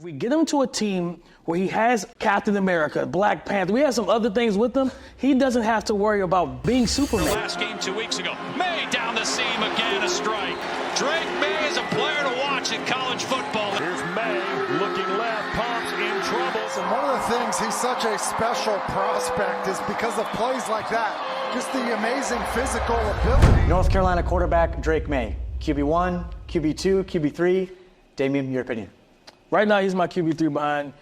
we get him to a team where he has Captain America, Black Panther, we have some other things with him, he doesn't have to worry about being Superman. Last game 2 weeks ago, Maye down the seam again, a strike. Drake Maye is a player to watch in college football. Here's Maye looking left, Pops in trouble. And one of the things he's such a special prospect is because of plays like that, just the amazing physical ability. North Carolina quarterback Drake Maye, QB1, QB2, QB3. Damian, your opinion? Right now, he's my QB3 behind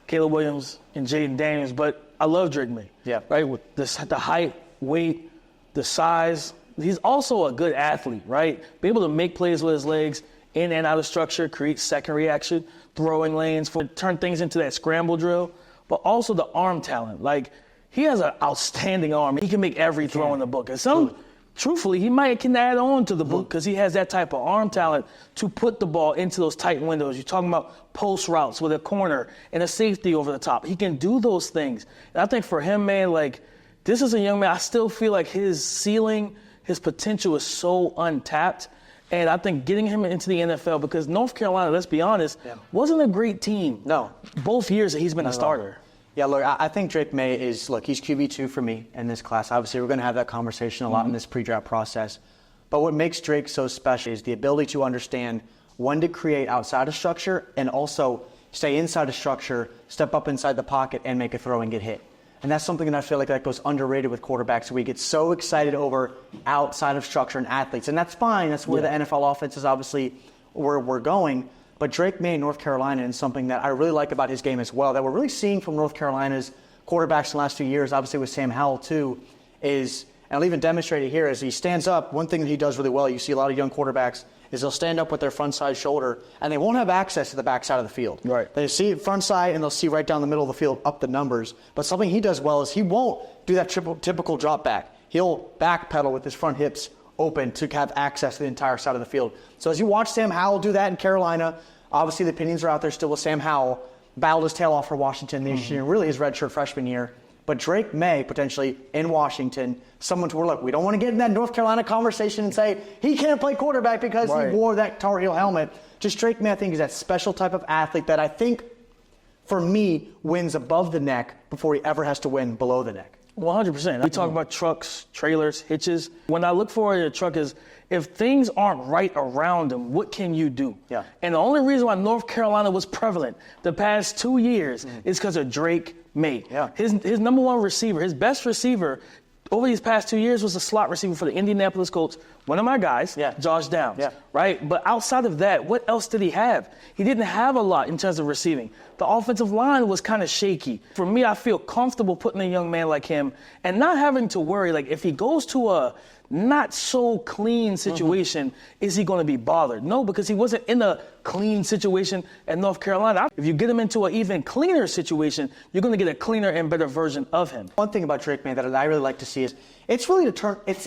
Caleb Williams and Jayden Daniels, but I love Drake Maye. Yeah. Right, with the height, weight, the size. He's also a good athlete, right? Be able to make plays with his legs, in and out of structure, create second reaction, throwing lanes, turn things into that scramble drill, but also the arm talent. Like, he has an outstanding arm. He can make every throw in the book. And truthfully, he can add on to the book because he has that type of arm talent to put the ball into those tight windows. You're talking about post routes with a corner and a safety over the top. He can do those things. And I think for him, man, like, this is a young man. I still feel like his ceiling, his potential is so untapped. And I think getting him into the NFL, because North Carolina, let's be honest, wasn't a great team. No. Both years that he's been a starter. Yeah, look, I think Drake Maye is, he's QB2 for me in this class. Obviously, we're going to have that conversation a lot in this pre-draft process. But what makes Drake so special is the ability to understand when to create outside of structure and also stay inside of structure, step up inside the pocket, and make a throw and get hit. And that's something that I feel like that goes underrated with quarterbacks. We get so excited over outside of structure and athletes. And that's fine. That's where the NFL offense is obviously where we're going. But Drake Maye in North Carolina is something that I really like about his game as well, that we're really seeing from North Carolina's quarterbacks in the last few years, obviously with Sam Howell too, is, and I'll even demonstrate it here, as he stands up, one thing that he does really well, you see a lot of young quarterbacks, is they'll stand up with their front side shoulder, and they won't have access to the back side of the field. Right. They see front side, and they'll see right down the middle of the field up the numbers. But something he does well is he won't do that typical drop back. He'll backpedal with his front hips open to have access to the entire side of the field. So as you watch Sam Howell do that in Carolina, obviously the opinions are out there still with Sam Howell, battled his tail off for Washington this year, really his redshirt freshman year. But Drake Maye, potentially, in Washington, someone to where, look, we don't want to get in that North Carolina conversation and say he can't play quarterback because he wore that Tar Heel helmet. Just Drake Maye, I think, is that special type of athlete that I think, for me, wins above the neck before he ever has to win below the neck. 100%. We talk about trucks, trailers, hitches. When I look for a truck is, if things aren't right around them, what can you do? Yeah. And the only reason why North Carolina was prevalent the past 2 years is because of Drake Maye. Yeah. His number one receiver, his best receiver over these past 2 years was a slot receiver for the Indianapolis Colts. One of my guys, Josh Downs, right? But outside of that, what else did he have? He didn't have a lot in terms of receiving. The offensive line was kind of shaky. For me, I feel comfortable putting a young man like him and not having to worry, like, if he goes to a not so clean situation, is he going to be bothered? No, because he wasn't in a clean situation at North Carolina. If you get him into an even cleaner situation, you're going to get a cleaner and better version of him. One thing about Drake Maye that I really like to see is it's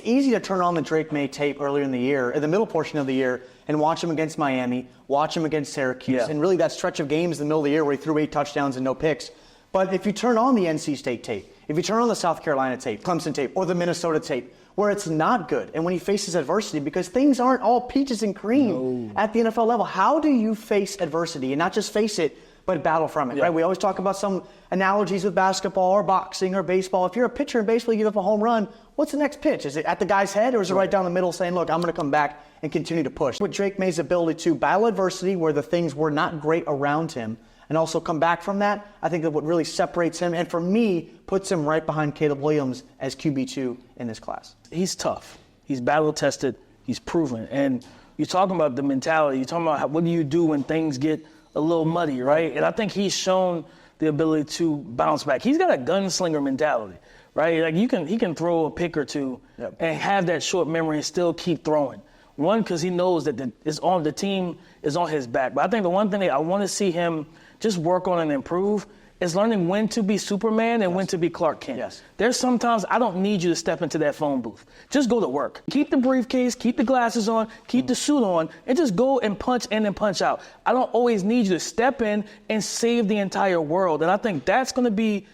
easy to turn on the Drake Maye tape earlier in the year, in the middle portion of the year, and watch him against Miami, watch him against Syracuse, and really that stretch of games in the middle of the year where he threw 8 touchdowns and no picks. But if you turn on the NC State tape, if you turn on the South Carolina tape, Clemson tape, or the Minnesota tape, where it's not good, and when he faces adversity, because things aren't all peaches and cream at the NFL level, how do you face adversity and not just face it, but battle from it, right? We always talk about some analogies with basketball or boxing or baseball. If you're a pitcher in baseball, you give up a home run, what's the next pitch? Is it at the guy's head, or is it right down the middle saying, look, I'm going to come back and continue to push? With Drake Maye's ability to battle adversity where the things were not great around him and also come back from that, I think that what really separates him, and for me, puts him right behind Caleb Williams as QB2 in this class. He's tough. He's battle-tested. He's proven. And you're talking about the mentality. You're talking about what do you do when things get a little muddy, right? And I think he's shown the ability to bounce back. He's got a gunslinger mentality, right? Like he can throw a pick or two and have that short memory and still keep throwing. One, because he knows that the team is on his back. But I think the one thing that I want to see him just work on and improve is learning when to be Superman and when to be Clark Kent. There's sometimes I don't need you to step into that phone booth. Just go to work. Keep the briefcase, keep the glasses on, keep the suit on, and just go and punch in and punch out. I don't always need you to step in and save the entire world. And I think that's going to be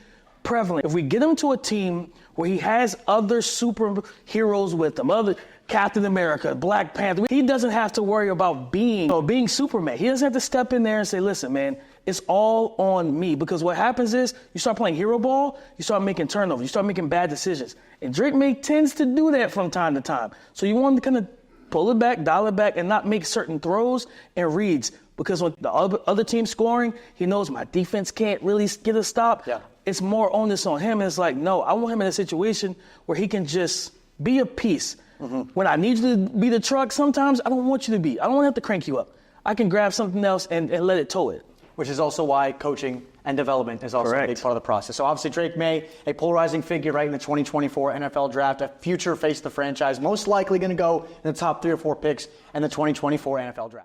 prevalent. If we get him to a team where he has other superheroes with him, other Captain America, Black Panther, he doesn't have to worry about being Superman. He doesn't have to step in there and say, listen, man, it's all on me. Because what happens is you start playing hero ball, you start making turnovers, you start making bad decisions. And Drake Maye tends to do that from time to time. So you want to kind of pull it back, dial it back, and not make certain throws and reads. Because when the other team's scoring, he knows my defense can't really get a stop. Yeah. It's more onus on him. It's like, no, I want him in a situation where he can just be a piece. When I need you to be the truck, sometimes I don't want you to be. I don't want to have to crank you up. I can grab something else and let it tow it. Which is also why coaching and development is also a big part of the process. So obviously Drake Maye, a polarizing figure right in the 2024 NFL draft, a future face of the franchise, most likely going to go in the top 3 or 4 picks in the 2024 NFL draft.